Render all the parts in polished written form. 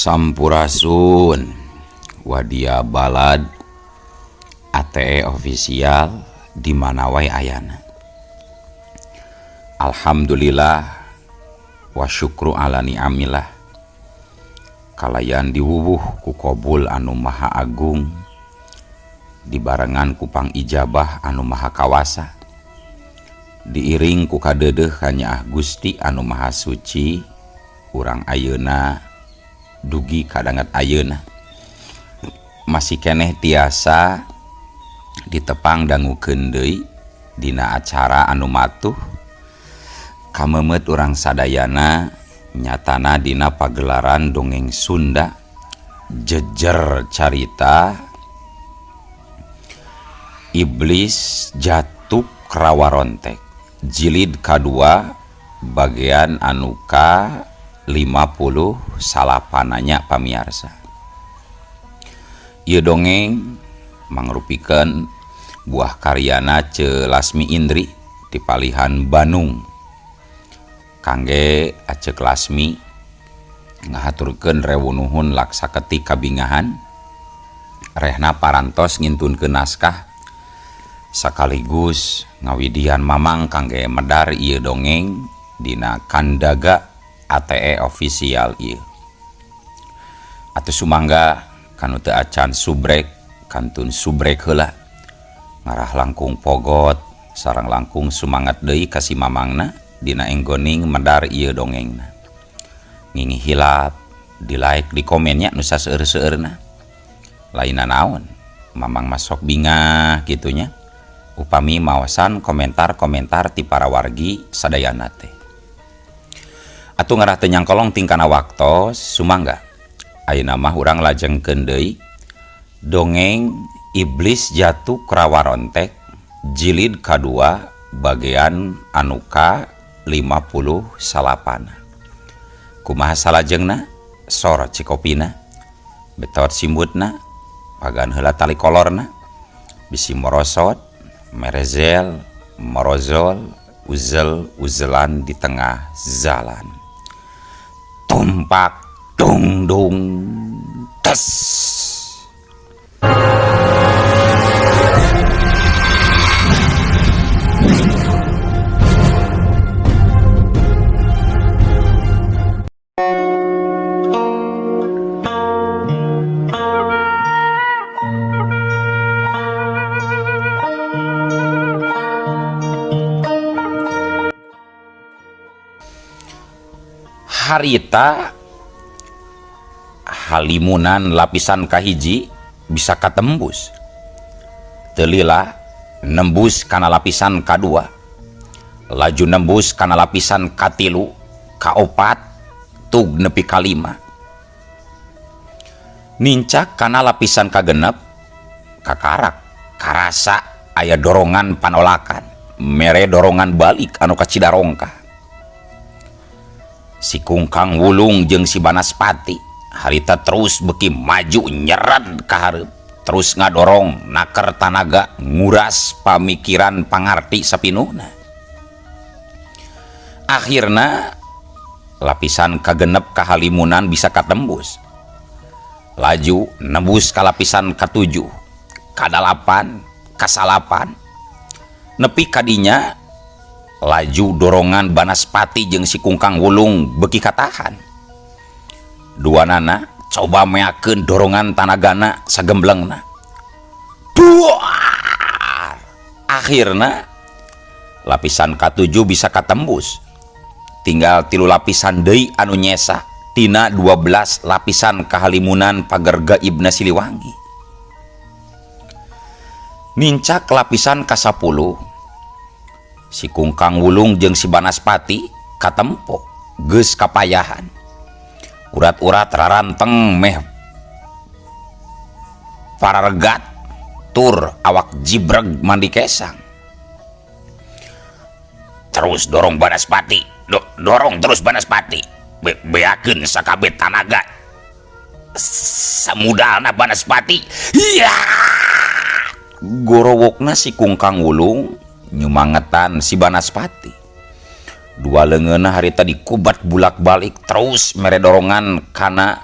Sampurasun Wadia Balad ATE official di mana wae ayana. Alhamdulillah wa syukru ala ni'amillah. Kalayan diwuwuh ku Qobul anu maha agung, dibarengan ku pangijabah anu maha kawasa, diiring ku kadeudeuh hanya Gusti anu maha suci, urang ayeuna dugi kadangat ayeuna masih keneh tiasa ditepang dangukeun deui dina acara anu matuh kamemet urang sadayana nyatana dina pagelaran dongeng Sunda jejer carita Iblis Jatuk Rawarontek jilid kadua bagian anu ka 50 salapananya pamiarsa. Ieu dongeng mangrupikeun buah karyana Ce Lasmi Indri di Palihan Bandung. Kangge Acek Lasmi ngahaturkeun rewunuhun laksaketi kabingahan rehna parantos ngintunkeun naskah sakaligus ngawidihan mamang kangge medar ieu dongeng dina Kandaga ATE official ieu. Atuh sumangga kanu teu acan subrek kantun subrek heula ngarah langkung pogot sareng langkung sumangat deui ka si mamangna dina enggoning medar ieu dongengna. Ngingih hilap di like di komennya nu saseueur-seueurna. Lainna naon mamang masok bingah gitunya upami maosan komentar-komentar ti para wargi sadayana teh. Atuh ngarah teu nyangkolong tingkana waktos sumangga ayeuna mah urang lajengkeun deui dongeng Iblis Jatuk Rawarontek jilid kadua bagian anu ka 58. Kumaha salajengna sor cikopina betot simbutna pagan heula tali kolorna bisi morosot merezel morozol uzel-uzelan di tengah jalan. Tumpak dung dung tes. Harita halimunan lapisan kahiji bisa katembus telila nembus kana lapisan kadua laju nembus kana lapisan katilu kaopat tug nepi kalima nincak kana lapisan kagenep kakarak karasa aya dorongan panolakan mere dorongan balik anu kacidarongka. Si Kungkang Wulung jeung si Banaspati harita terus beki maju nyeret ka hareup terus ngadorong naker tanaga nguras pamikiran pangarti sapinuhna. Akhirna lapisan kagenep kahalimunan bisa katembus laju nembus ka lapisan katujuh kadalapan kasalapan nepi kadinya laju dorongan Banaspati jeung si Kungkang Wulung beki katahan. Duanana coba meakeun dorongan tanagana sagemblengna. Duar! Akhirna lapisan katujuh bisa katembus. Tinggal 3 lapisan deui anu nyesa tina 12 lapisan kahalimunan pager gaibna Siliwangi. Nincak lapisan ka-10 si Kungkang Wulung jeung si Banaspati katempo geus kapayahan urat-urat raranteng meh pararegat tur awak jibreg mandi kesang terus dorong Banaspati dorong terus Banaspati beakeun sakabeh tanaga samudalna Banaspati ya gorowokna si Kungkang Wulung nyumangetan si Banaspati. Dua leungeunna harita dikubat bulak-balik terus mere dorongan kana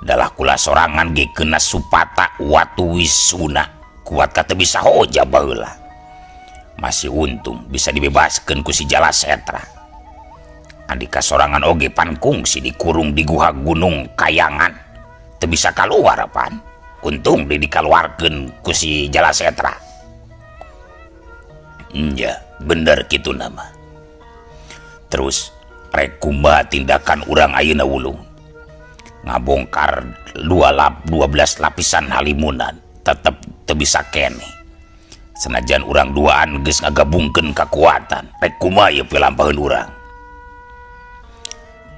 Dalah kula sorangan ge kena supata watu wisuna kuat kata bisa hoja baheula. Masih untung bisa dibebaskan ku si Jalasetra. Andika sorangan oge pankungsi dikurung di guha gunung Kayangan teu bisa keluar pan. Untung dikeluarkeun ku si Jalasetra. Ya bener gitu nama. Terus rek kumaha tindakan urang ayeuna Wulung ngabongkar 12 lapisan halimunan tetep teu bisa kene. Senajan urang duaan geus ngagabungkeun kekuatan, rek kumaha ieu pilampaheun urang.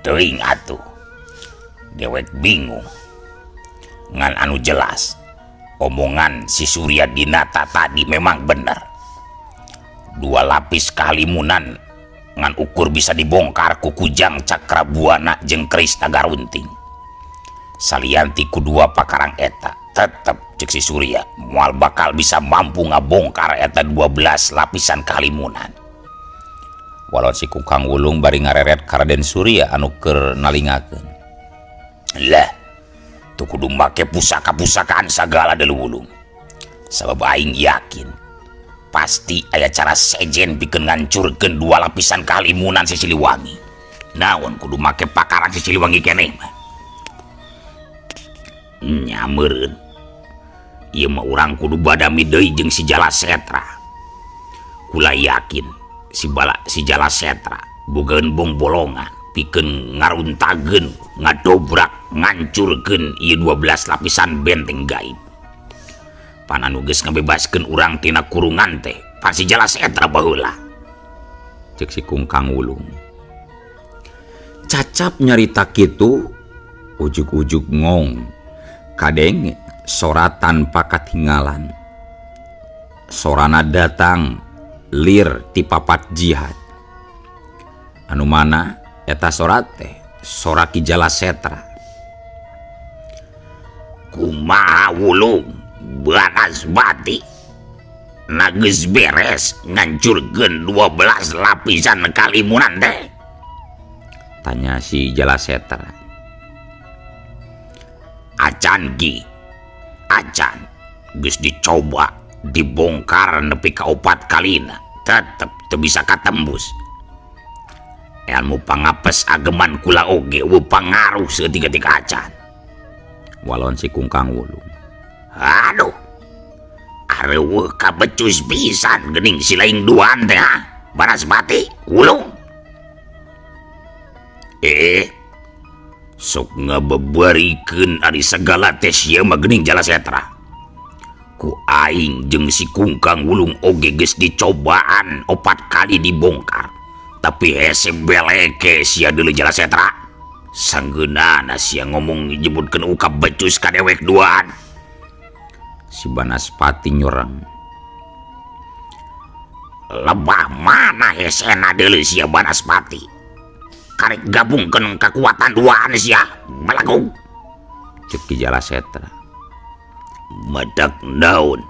Teuing atuh. Dewek bingung. Ngan anu jelas omongan si Surya Dinata tadi memang bener. 2 lapis kahalimunan ngan ukur bisa dibongkar ku Kujang Cakrabuana jeung Keris Tagarunting. Salianti kedua pakarang eta tetep cek si Surya moal bakal bisa mampu ngabongkar eta 12 lapisan kahalimunan. Walau si Kukang Wulung bari ngareret ka Raden Surya anu keur nalingakeun. Lah, tu kudu make pusaka-pusakaan sagala deuleu Wulung. Sabab aing yakin pasti aya cara sejen pikeun ngancurkeun 2 lapisan kahalimunan si Siliwangi. Naon kudu make pakarang si Siliwangi keneh mah. Nyameureun ieu mah urang kudu badami deui jeung si Jalasetra. Kula yakin si Jalasetra bogaeun bom bolongan pikeun ngaruntageun ngadobrak ngancurkeun ieu 12 lapisan benteng gaib. Pan anu geus ngabebaskeun urang tina kurungan teh pan si Jalasetra baheula. Cek si Kungkang Wulung. Cacap nyarita kitu ujug-ujug ngong. Kadeng sora tanpa katinggalan. Sorana datang lir ti papat jihad. Anu mana eta sora teh sora Ki Jalasetra. Kumaha Wulung Banasbati na geus beres ngancurkeun 12 lapisan kahalimunan teh? Tanya si Jalasetra. Acan geus dicoba dibongkar nepi ka 4 kalina tetep teu bisa katembus. Ilmu pangapes ageman kula oge weu pangaruh seutiga-tiga acan. Walon si Kungkang Wulung. Aduh, areueuh ka becus pisan geuning si laing duaan teh Banasbati Wulung. Sok ngabebarikeun ari segala teh sia mah geuning Jalasetra. Ku aing jeung si Kungkang Wulung oge geus dicobaan 4 kali dibongkar. Tapi hese beleke sia deuleu Jalasetra. Sanggeunana sia ngomong nyebutkeun uka becus ka dewek duaan. Si Banasbati nyorang. Lebah mana hesena deuleu sia Banasbati. Karek gabungkeun kekuatan duaan sia balagu. Cek Ki Jalasetra. Madak naon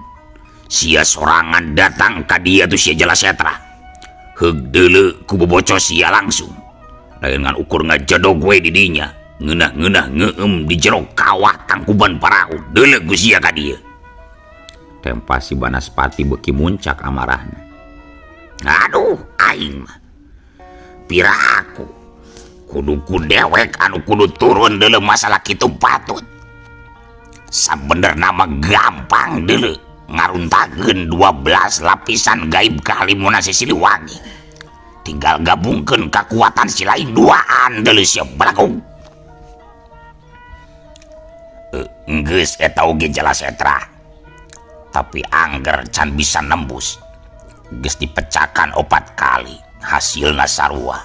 sia sorangan datang ka dia tuh sia Jalasetra. Heug deuleu ku boboco sia langsung. Lain ngan ukur ngajodog we di dinya. Ngeunah-ngeunah ngeueum di jero kawah tangkuban parahu. Deuleu ku sia ka dieu. Tempa si Banasbati beuki muncak amarahna. Aduh, aing mah pira aku kudu ku dewek anu kudu turun deuleu masalah kitu patut. Sabener nama gampang deuleu ngaruntageun 12 lapisan gaib kahalimunan si Siliwangi. Tinggal gabungkeun kekuatan si lain duaan deuleu sia balagung. Geus eta oge Jalasetra. Tapi angger can bisa nembus. Geus dipecahkan 4 kali. Hasilna sarua.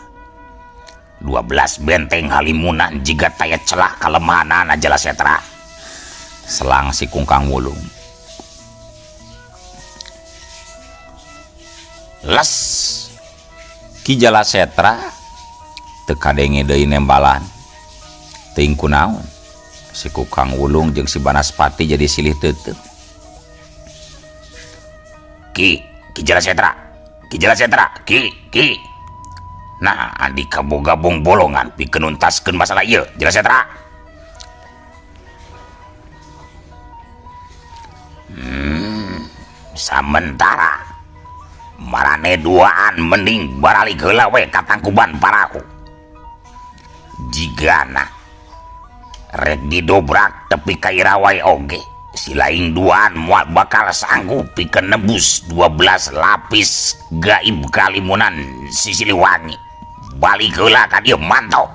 12 benteng halimunan jiga taya celah kelemahanana Jalasetra. Selang si Kungkang Wulung. Les Ki Jalasetra teu kadenge deui nembalan. Teuing kunaon si Kungkang Wulung jeung si Banasbati jadi silih teuteung. Ki Jalasetra, Ki. Nah, andi kaboga bolongan pikeun nuntaskeun masalah ieu, Jalasetra. Sementara marane duaan mending baralik heula we ka Tangkuban Parahu. Jigana rek didobrak tepi ka Irawai oge, si laing duaan moal bakal sanggup pikeun nebus 12 lapis gaib Kalimunan si Siliwangi. Balik heula ka dieu mantau.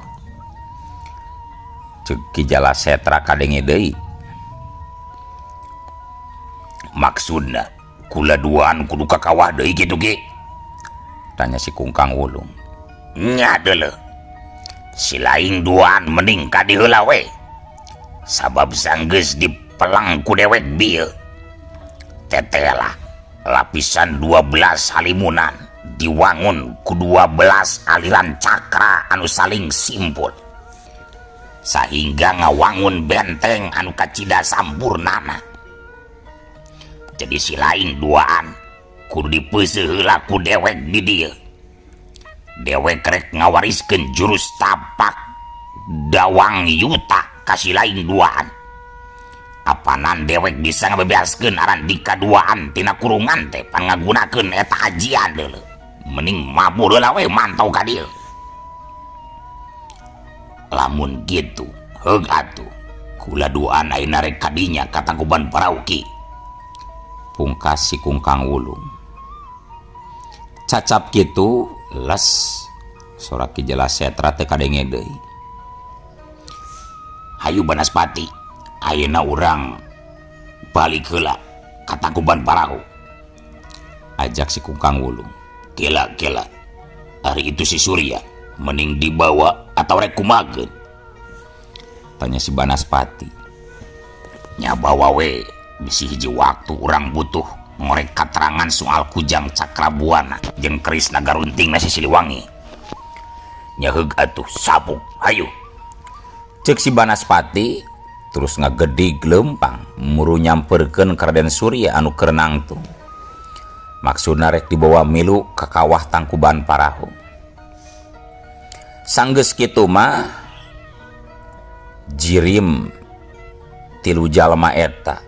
Ceuk Ki Jalasetra kadenge deui. Maksudna kula duaan kudu ka kawah deui kitu ge? Tanya si Kungkang Wulung. Nya deuleu. Si laing duaan mending ka di heula we. Sabab sanggeus dipelang ku dewek bieu. Tetela lapisan 12 halimunan diwangun ku 12 aliran cakra anu saling simpul. Sahingga ngawangun benteng anu kacida sampurnana. Jadi si lain duaan kudu dipeuseuh heula ku dewek di dieu. Dewek rek ngawariskeun jurus tapak Dawang Yuta ka si lain duaan. Apanan dewek bisa ngabebeaskeun aran dikaduaan tina kurungan teh pan ngagunakeun eta ajian deuleu. Mending mabur heula we mantau ka dieu. Lamun gitu heug atuh kula duaan ayeuna rek kadinya ka Tangkuban Parahu ki. Pungkas si Kungkang Wulung. Cacap kitu les sorak Ki Jalasetra teu kadenge deui. Hayu Banaspati, ayeuna urang balik heula ka Tangkuban Parahu. Ajak si Kungkang Wulung. Kela hari itu si Surya mending dibawa atau rek kumageun? Tanya si Banaspati. Nya bawa we. Bisi hiji waktu urang butuh ngorek katerangan soal Kujang Cakrabuana jeung keris naga runtingna si Siliwangi. Nya heug atuh sabuk hayu. Ceuk si Banaspati terus ngagedig lempang muru nyamperkeun ka Raden Surya anu keur nangtung. Maksudna rek dibawa milu ka kawah Tangkuban Parahu. Sanggeus kitu mah jirim tilu jalma eta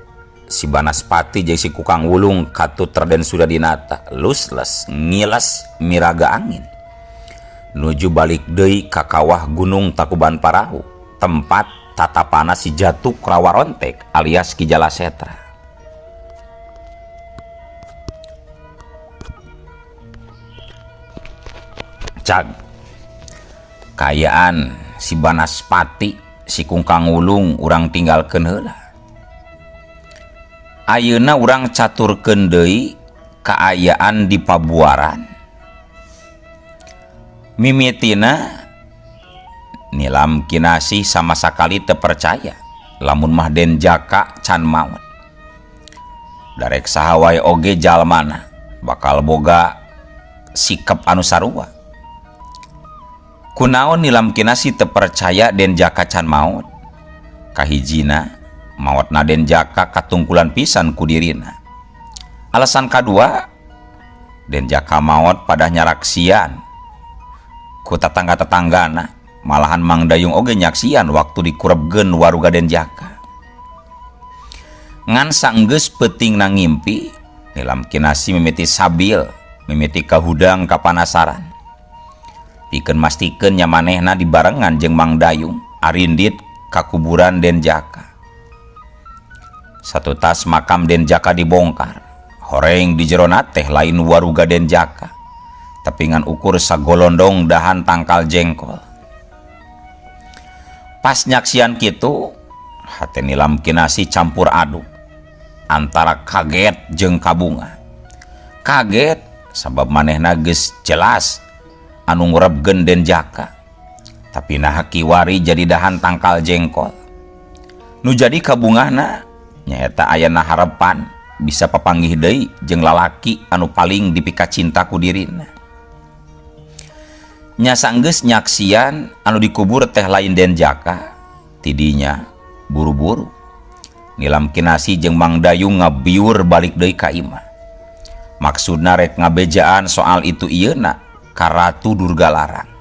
si Banaspati jeung si Kungkang Wulung katut Raden Suryadinata lusles ngilas miraga angin nuju balik deui ka kawah Gunung Tangkuban Parahu, tempat tatapana si Jatuh Rawarontek alias Ki Jalasetra. Cag kayaan si Banaspati si Kungkang Wulung urang tinggalkeun heula. Ayeuna urang caturkeun deui kaayaan di Pabuaran. Mimitina Nilam Kinasih sama sakali teu percaya lamun mah Den Jaka can maot. Darek saha wae oge jalmana bakal boga sikap anu sarua. Kunaon Nilam Kinasih teu percaya Den Jaka can maot? Kahijina maotna Den Jaka katungkulan pisan ku dirina. Alasan kadua, Den Jaka maot pada nyaraksian ku tetangga-tetanggana, malahan Mang Dayung oge nyaksian waktu dikurebgeun waruga Den Jaka. Ngan sanggeus peutingna ngimpi, Nilam Kinasih mimiti sabil, mimiti kahudang kapanasaran. Pikeun mastikeun nya manehna dibarengan jeung Mang Dayung arindit ka kuburan Den Jaka. Satu tas makam Den Jaka dibongkar. Horeng di jero teh lain waruga Den Jaka, tapi ngan ukur sagolondong dahan tangkal jengkol. Pas nyaksian kitu, hate Nilam Kinasih campur aduk antara kaget jeung kabunga. Kaget sabab manehna geus jelas anu ngurebgeun Den Jaka, tapi nah kiwari jadi dahan tangkal jengkol. Nu jadi kabungahna nyaeta ayana harapan bisa papanggih deui jeung lalaki anu paling dipika cinta ku dirina. Nya sanggeus nyaksian anu dikubur teh lain Den Jaka, tidinya buru-buru Nilam Kinasih jeung Mang Dayung ngabiur balik deui ka imah. Maksudna rek ngabejaan soal itu ieuna ka Ratu Durgalarang.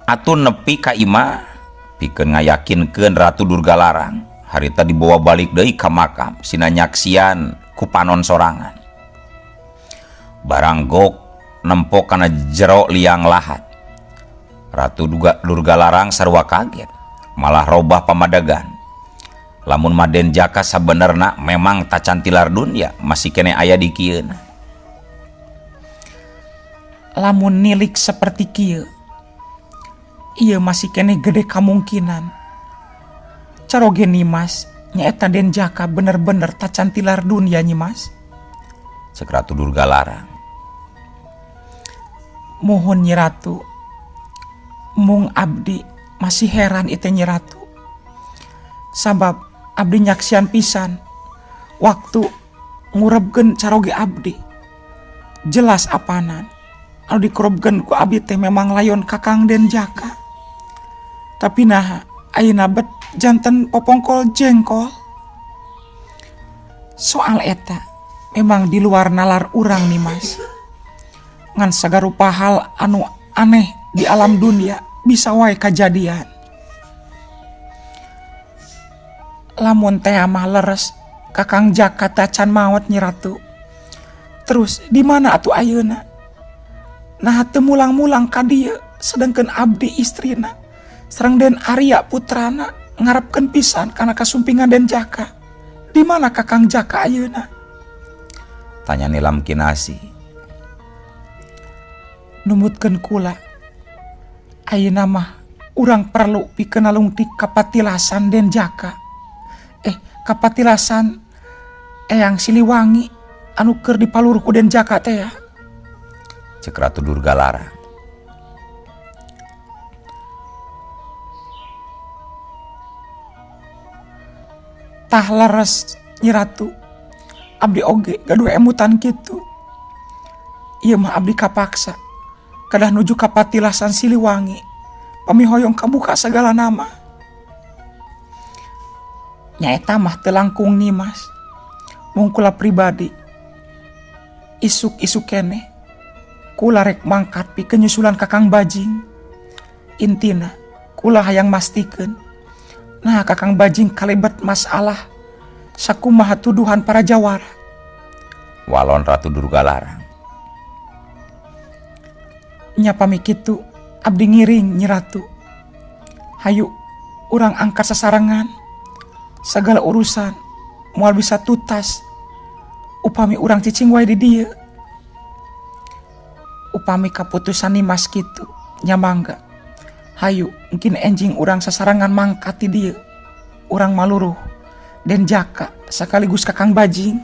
Atun nepi ka imah pikeun ngayakinkeun Ratu Durgalarang harita dibawa balik deui ka makam sina nyaksian ku panon sorangan. Barang gok nempo kana jero liang lahat. Ratu Durgalarang sarua kaget, malah robah pamadagan. Lamun Maden Jaka sabenerna memang tacan tilar dunya masih kene aya di kieuna. Lamun nilik seperti kieu, iya masih kene gede kemungkinan caroge Nimas nyaeta Den Jaka bener-bener tacan tilar dunya Nyimas. Cek Ratu Durgalarang. Mohon Nyi Ratu, mung abdi masih heran itu Nyi Ratu. Sabab abdi nyaksian pisan waktu ngurebkeun caroge abdi. Jelas apanan anu dikurebkeun ku abdi teh memang layon Kakang Den Jaka. Tapi nah ayeuna bet janten popongkol jengkol. Soal eta memang di luar nalar urang nih Mas. Ngan sagarupa hal anu aneh di alam dunia bisa wae kajadian. Lamun teh mah leres Kakang Jaka tacan maot Nyi Ratu. Terus di mana atuh ayeuna? Nah teu mulang-mulang ka dieu sedengkeun abdi istrina sareng Den Arya putrana ngarepkeun pisan kana kasumpingan Den Jaka. Di mana Kakang Jaka ayeuna? Tanya Nilam Kinasih. Numutkeun kula. Ayeuna mah urang perlu pikeun nalungtik kapatilasan Den Jaka. Kapatilasan Eyang Siliwangi anu keur dipalur ku Den Jaka teh ya. Cek Ratu Durgalarang. Tah leres Nyi Ratu, abdi oge gaduh emutan kitu. Ieu mah abdi kapaksa kadah nuju kapatilasan Siliwangi pamihoyong kabuka segala nama. Nyaeta mah teu langkung Nimas. Mung kula pribadi isuk-isuk keneh kula rek mangkat pikeun nyusulan Kakang Bajing. Intina kula hayang mastikeun nah Kakang Bajing kalebet masalah sakumaha tuduhan para jawara. Walon Ratu Durgalarang. Nya pami kitu abdi ngiring Nyi Ratu. Hayu urang angkat sasarengan segala urusan moal bisa tutas upami urang cicing wae di dieu. Upami kaputusan Nimas kitu nya mangga. Hayu mungkin enjing urang sasarangan mangkat di dieu. Urang maluruh Den Jaka sekaligus Kakang Bajing.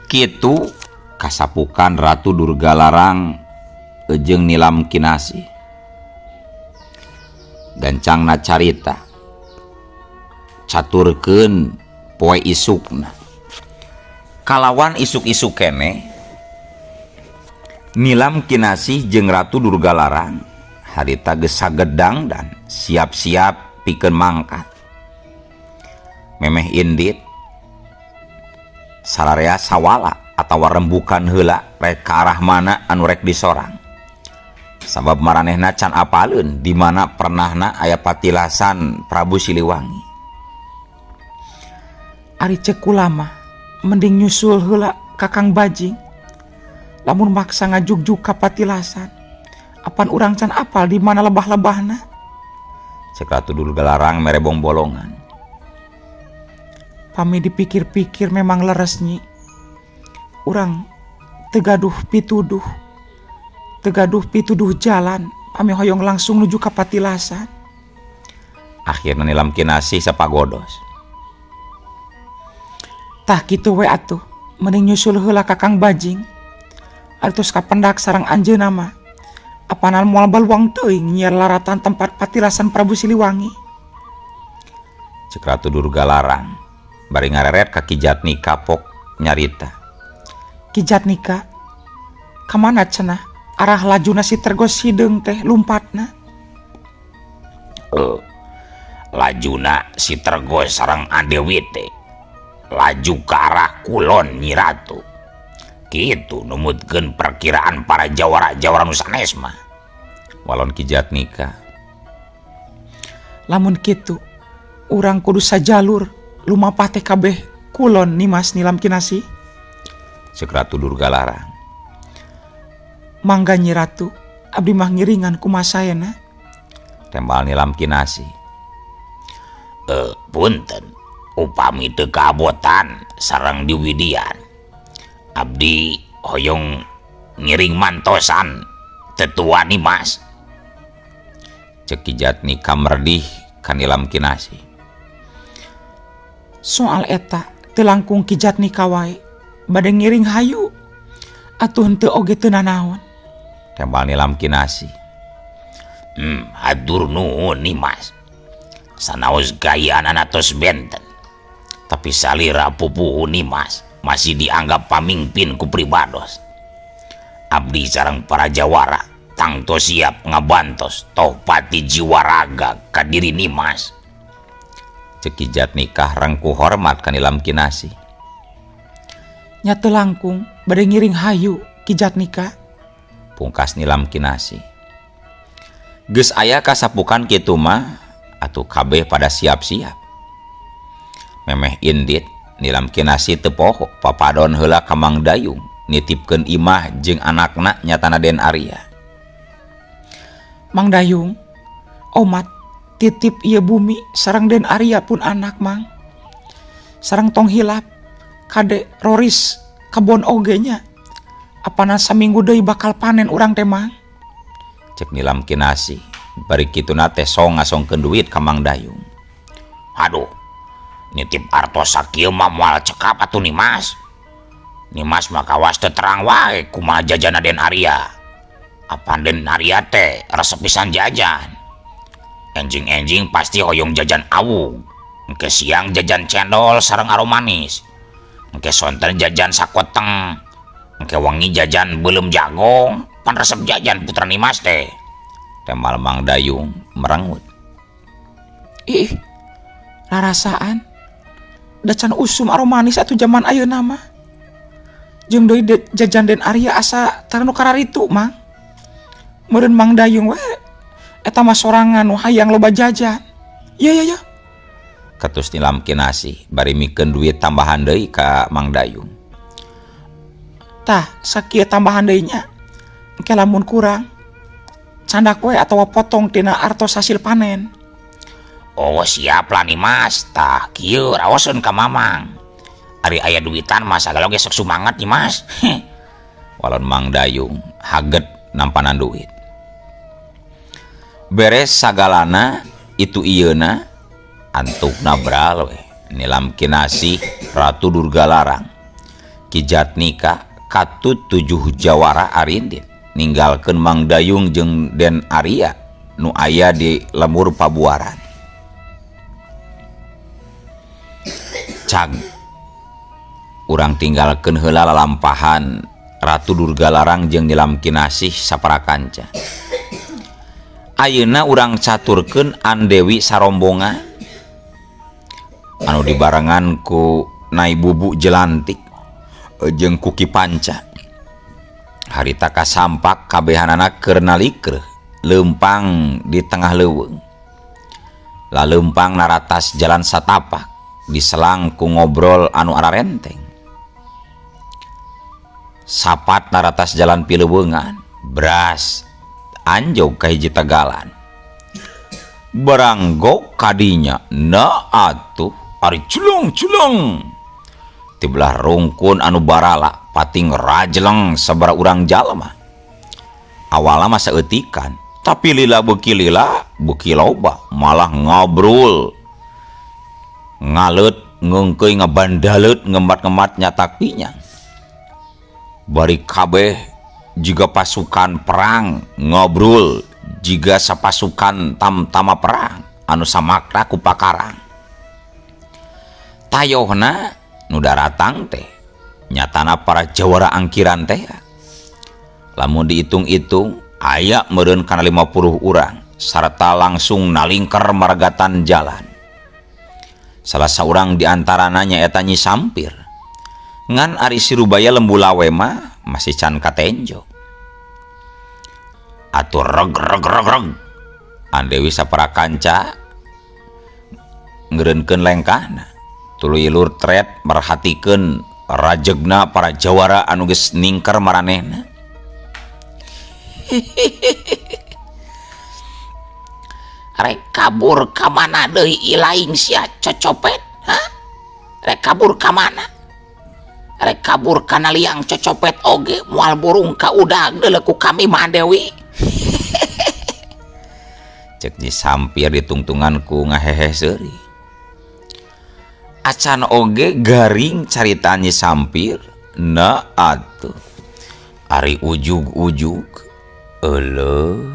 Kitu kasapukan Ratu Durgalarang jeung Nilam Kinasih. Gancangna carita caturkeun poe isukna. Kalawan isuk-isuk kene Nilam Kinasih jeung Ratu Durgalarang harita geus sagedang dan siap-siap pikeun mangkat. Memeh indit salarea sawala atawa rembukan heula rek ka arah mana anu rek disorang. Sabab maranehna can apaleun di mana pernahna aya patilasan Prabu Siliwangi. Ari cek kula mah mending nyusul heula Kakang Bajing. Lamun maksa ngajugjug ka patilasan apan urang can apal di mana lebah-lebahna. Cek Ratu Durgalarang merebong bolongan. Pami dipikir-pikir memang leres Nyi. Urang tegaduh pituduh jalan pami hoyong langsung nuju ka patilasan. Akhirna Nilam Kinasih sapagodos. Tah kitu we atuh mending nyusul heula Kakang Bajing. Altus kapendak sareng anjeunna mah apanan moal baluang teuing nyiar laratan tempat patilasan Prabu Siliwangi. Cek Ratu Durgalarang bari ngareret ka Ki Jatnika pok nyarita. Ki Jatnika kamana cenah arah lajuna si Tergos Hideung teh lumpatna. Lajuna si Tergos sareng Adewi teh laju ke arah kulon Nyi Ratu. Kitu numutkeun perkiraan para jawara-jawara nu sanes mah. Walon Ki Jatnika. Lamun kitu urang kudu sajalur lumapah teh kabeh kulon Nimas nilam kinasi. Ceuk Ratu Durgalarang. Mangga Nyi Ratu, abdi mah ngiringan kumasayana. Tembal nilam kinasi. Punten, upami teu kaabotan sareng diwidian. Abdi hoyong ngiring mantosan tetua Nimas. Ceuk Ki Jatnika merdih ka nilam kinasi. Soal eta teu langkung Ki Jatnika wae bade ngiring hayu. Atuh henteu oge teu nanaon. Tembal nilam kinasi. Hatur nuhun Nimas. Sanaos gayana tos benten. Tapi salira pupuhu Nimas masih dianggap pamimpin ku pribados. Abdi sareng para jawara tangto siap ngabantos toh pati jiwa raga ka diri Nimas. Ceuk Ki Jatnika rengku hormat ka nilam kinasi. Nya teu langkung bade ngiring hayu Ki Jatnika. Pungkas nilam kinasi. Geus aya kasapukan kitu mah atuh kabeh pada siap-siap. Memeh indit nilam kinasi teu poho papadon heula ka Mang Dayung nitipkeun imah jeung anakna nyatana Den Arya. Mang Dayung, omat titip ieu bumi sareng Den Arya pun anak Mang. Sareng tong hilap kade Roris kebon oge nya. Apana saminggu deui bakal panen urang teh Mang. Cek nilam kinasi. Bari kituna teh song ngasongkeun duit ka Mang Dayung. Aduh, nitip artos sakieu mah moal cekap atuh Nimas. Nimas mah kawas teu terang wae kumaha jajana Den Arya. Apa Den Arya teh resep pisan jajan. Enjing-enjing pasti hoyong jajan awug. Engke siang jajan cendol sareng aro manis. Engke sonten jajan sakoteng. Engke wangi jajan belum jagong. Pan resep jajan putra Nimas teh. Tembal Mang Dayung merengut. Ih, rarasaan da can usum aro manis atuh zaman ayeuna mah. Jeung deui jajan Den Arya asa taranu kararitu Mang. Meureun Mang Dayung we eta mah sorangan nu hayang loba jajan. Ya. Ketus nilam kinasi bari mikeun duit tambahan deui ka Mang Dayung. Tah, sakieu tambahan deui nya. Engke lamun kurang candak we atawa potong tina artos hasil panen. Oh siap lah Nimas. Tah kieu raoseun ka Mamang. Ari aya duitan mah sagala ge sok sumanget Nimas. Walon Mang Dayung haget nampanan duit. Beres sagalana itu ieuna antukna bral we nilam kinasi Ratu Durgalarang. Ki Jatnika katut 7 jawara arindit ninggalkeun Mang Dayung jeung Den Arya nu aya di lemur pabuaran. Cag urang tinggalkeun heula lalampahan Ratu Durgalarang jeung nilam kinasih saparakanca. Ayeuna urang caturkeun An Dewi sarombongan anu dibarengan ku Nai Bubu Jelantik jeung Kuki Panca. Harita kasampak kabehanana keur nalikeun leumpang di tengah leuweung. Laleumpang naratas jalan satapak diselang ku ngobrol anu ararenteng. Sapat naratas jalan pileuweungan beras anjog ka hiji tegalan. Baranggok kadinya na atuh ari culung-culung. Ti belah rungkun anu barala pating rajleng sabara urang jalma. Awalna mah saeutikan, tapi lila beuki loba malah ngobrol. Ngaleut ngeungkeuy ngabandaleut ngembat-ngembat nyatak pinyang. Bari kabeh jiga pasukan perang ngobrol jiga sapasukan tamtama perang anu samakna ku pakarang. Tayohna nu daratang teh nyatana para jawara angkiran teh. Lamun dihitung-hitung aya meureun kana 50 urang sarta langsung nalingker margatan jalan. Salah saurang diantarana nyaeta Nyi Sampir. Ngan ari Sirubaya lembu lawe mah masih can katenjo. Atur reg. An Dewi saparakanca ngerenkeun lengkahna tuluy lur tret merhatikeun rajegna para jawara anu geus ningker maranehna. Rek kabur ka mana deui ilaing sia cocopet? Hah? Rek kabur ka mana? Rek kabur kana liang cocopet oge moal burung ka udag deuleu ku kami mah Dewi. Cek Nyi Sampir ditungtungan ku ngahehe seuri. Acan oge garing carita Nyi Sampir na atuh ari ujug-ujug euleuh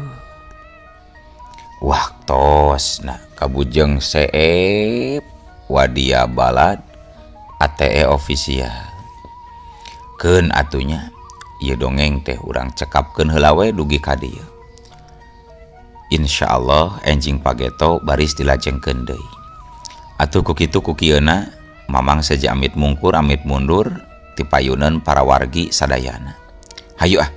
waktosna kabujeng seep wadia balad ATE official. Keun atunya ieu dongeng teh urang cekapkeun heula we dugi ka dieu. Insyaallah enjing pageto baris dilajengkeun deui. Atuh ku kitu ku kieuna mamang saja amit mungkur amit mundur ti payuneun para wargi sadayana. Hayu ah.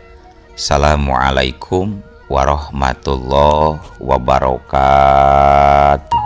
Assalamualaikum warahmatullahi wabarakatuh.